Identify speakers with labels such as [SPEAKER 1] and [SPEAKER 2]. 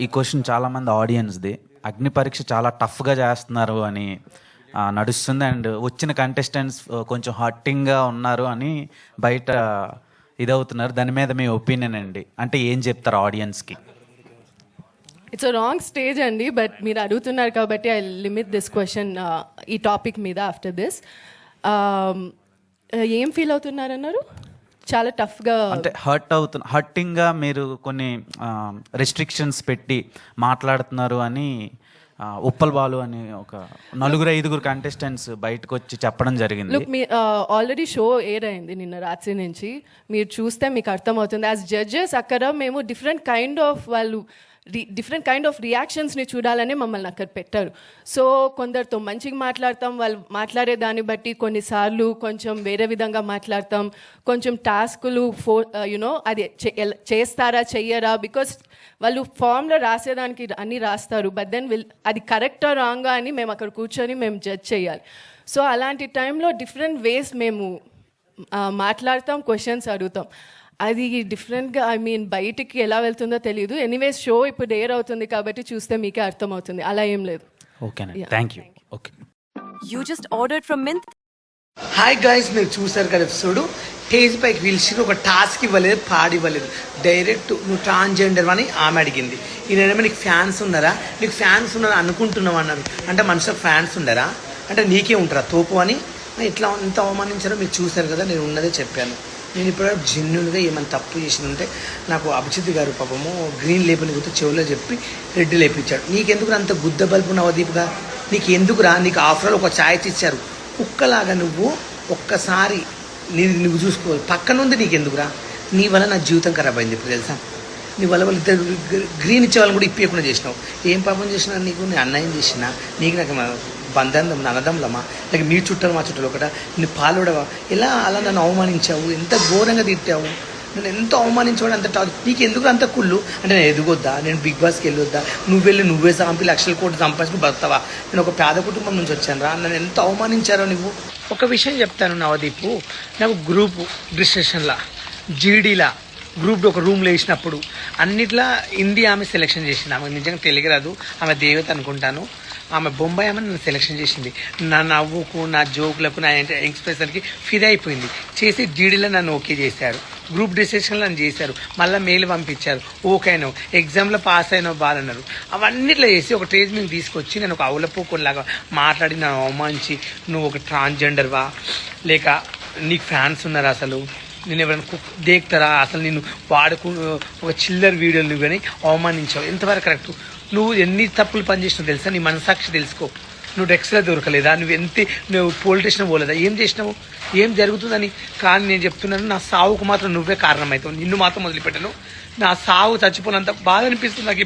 [SPEAKER 1] ఈ క్వశ్చన్ చాలామంది ఆడియన్స్ది. అగ్ని పరీక్ష చాలా టఫ్గా చేస్తున్నారు అని నడుస్తుంది. అండ్ వచ్చిన కంటెస్టెంట్స్ కొంచెం హర్టింగ్గా ఉన్నారు అని బయట ఇదవుతున్నారు. దాని మీద మీ ఒపీనియన్ అండి, అంటే ఏం చెప్తారు ఆడియన్స్కి?
[SPEAKER 2] ఇట్స్ అ రాంగ్ స్టేజ్ అండి, బట్ మీరు అడుగుతున్నారు కాబట్టి ఐ లిమిట్ దిస్ క్వశ్చన్ ఈ టాపిక్ మీద. ఆఫ్టర్ దిస్ ఏం ఫీల్ అవుతున్నారన్నారు? చాలా టఫ్గా
[SPEAKER 1] అంటే హర్టింగ్గా మీరు కొన్ని రెస్ట్రిక్షన్స్ పెట్టి మాట్లాడుతున్నారు అని ఉప్పల్ బాలు అని ఒక 4-5 కంటెస్టెంట్స్ బయటకు వచ్చి చెప్పడం జరిగింది.
[SPEAKER 2] లుక్, మీ ఆల్రెడీ షో ఎయిర్ అయింది నిన్న రాత్రి నుంచి. మీరు చూస్తే మీకు అర్థమవుతుంది. యాజ్ జడ్జెస్ అక్కడ మేము డిఫరెంట్ కైండ్ ఆఫ్ రియాక్షన్స్ని చూడాలనే మమ్మల్ని అక్కడ పెట్టారు. సో కొందరితో మంచిగా మాట్లాడతాం, వాళ్ళు మాట్లాడే దాన్ని బట్టి కొన్నిసార్లు కొంచెం వేరే విధంగా మాట్లాడతాం. కొంచెం టాస్కులు అది చేస్తారా చెయ్యరా, బికాస్ వాళ్ళు ఫామ్లో రాసేదానికి అన్నీ రాస్తారు, బట్ దెన్ అది కరెక్టా రాంగా అని మేము అక్కడ కూర్చొని మేము జడ్జ్ చేయాలి. సో అలాంటి టైంలో డిఫరెంట్ వేస్ మేము మాట్లాడతాం, క్వశ్చన్స్ అడుగుతాం. అది డిఫరెంట్గా బయటికి ఎలా వెళ్తుందో తెలియదు. ఎనీవేస్ షో ఇప్పుడు ఎయిర్ అవుతుంది కాబట్టి చూస్తే మీకే అర్థమవుతుంది. అలా ఏం లేదు.
[SPEAKER 1] ఓకేనండి, thank you. Okay,
[SPEAKER 3] You just ordered from Mint?
[SPEAKER 4] Hi guys, మీరు చూసారు కదా ఎపిసోడ్. స్టేజ్ పైకి పిలిచి ఒక టాస్క్ ఇవ్వలేదు, పాడివ్వలేదు. డైరెక్ట్ నువ్వు ట్రాన్స్జెండర్ అని ఆమె అడిగింది. ఈయనేమో నీకు ఫ్యాన్స్ ఉన్నారా, నీకు ఫ్యాన్స్ ఉన్నారా అనుకుంటున్నావు అన్నారు. అంటే మనుషులకు ఫ్యాన్స్ ఉండరా, అంటే నీకే ఉంటారా తోపు అని ఇట్లా ఎంత అవమానించారో మీరు చూసారు కదా. నేను ఉన్నదే చెప్పాను. నేను ఇప్పుడు జెన్యున్గా ఏమైనా తప్పు చేసిన ఉంటే నాకు అభిజిత్ గారు పాపము గ్రీన్ లేబుల్ గుర్తు చెవులో చెప్పి రెడ్ లేపించాడు. నీకెందుకు అంత గుద్ద బల్పు నవదీప్గా, నీకు ఎందుకురా? నీకు ఆఫ్టర్ ఒక ఛాయిస్ ఇచ్చారు. కుక్కలాగా నువ్వు ఒక్కసారి నువ్వు చూసుకోవాలి. పక్కన ఉంది నీకెందుకురా? నీ వల్ల నా జీవితం ఖరాబ్ అయింది ఇప్పుడు తెలుసా. నీ వల్ల వాళ్ళు ఇద్దరు గ్రీన్ ఇచ్చే వాళ్ళని కూడా ఇప్పకుండా చేసినావు. ఏం పాపం చేసినా నీకు? నీ అన్యాయం చేసినా నీకు నాకు బంధం అన్నదమ్ములమ్మా, లేక మీ చుట్టాలు మా చుట్టాలు ఒకట నీ పాలుడవా? ఎలా అలా నన్ను అవమానించావు, ఎంత ఘోరంగా తిట్టావు, నన్ను ఎంత అవమానించావు. అంత నీకు ఎందుకు అంత కుళ్ళు? అంటే నేను ఎదుగొద్దా, నేను బిగ్ బాస్కి వెళ్ళొద్దా, నువ్వు వెళ్ళి నువ్వే సంపి 1,00,000 కోట్లు సంపాదించుకుని బతావా? నేను ఒక పేద కుటుంబం నుంచి వచ్చాను రా, నన్ను ఎంత అవమానించారో నువ్వు. ఒక విషయం చెప్తాను నవదీపు, నాకు గ్రూప్ డిస్కషన్లా జీడీలా గ్రూప్ ఒక రూమ్లో వేసినప్పుడు అన్నిట్లా హిందీ ఆమె సెలెక్షన్ చేసింది. ఆమె నిజంగా తెలియరాదు, ఆమె దేవత అనుకుంటాను. ఆమె బొంబాయి ఆమె నన్ను సెలెక్షన్ చేసింది. నా నవ్వుకు, నా జోకులకు, నా ఎక్స్ప్రెషన్కి ఫిదా అయిపోయింది. చేసి జీడీలో నన్ను ఓకే చేశారు, గ్రూప్ డిస్కషన్లో నన్ను చేశారు, మళ్ళీ మెయిల్ పంపించారు. ఓకే అయినావు, ఎగ్జామ్లో పాస్ అయినావు బాగా అన్నారు. అవన్నిట్లో చేసి ఒక స్టేజ్ మీద తీసుకొచ్చి నేను ఒక అవలపోకులాగా మాట్లాడి నన్ను అవమానించి నువ్వు ఒక ట్రాన్స్జెండర్వా, లేక నీకు ఫ్యాన్స్ ఉన్నారా, అసలు నేను ఎవరైనా దేక్తారా, అసలు నేను ఒక చిల్లర్ వీడియోలు నువ్వు కానీ అవమానించావు. ఎంతవరకు కరెక్ట్? నువ్వు ఎన్ని తప్పులు పనిచేసినావు తెలుసా? నీ మనసాక్షి తెలుసుకో. నువ్వు డ్రగ్స్లో దొరకలేదా, నువ్వు పోలీస్ స్టేషన్ పోలేదా, ఏం చేసినావు, ఏం జరుగుతుందని. కానీ నేను చెప్తున్నాను, నా సావుకు మాత్రం నువ్వే కారణమవుతావు. నిన్ను మాత్రం వదిలిపెట్టను. నా సావు చచ్చిపోయినంత బాధ అనిపిస్తుంది నాకు ఇప్పుడు.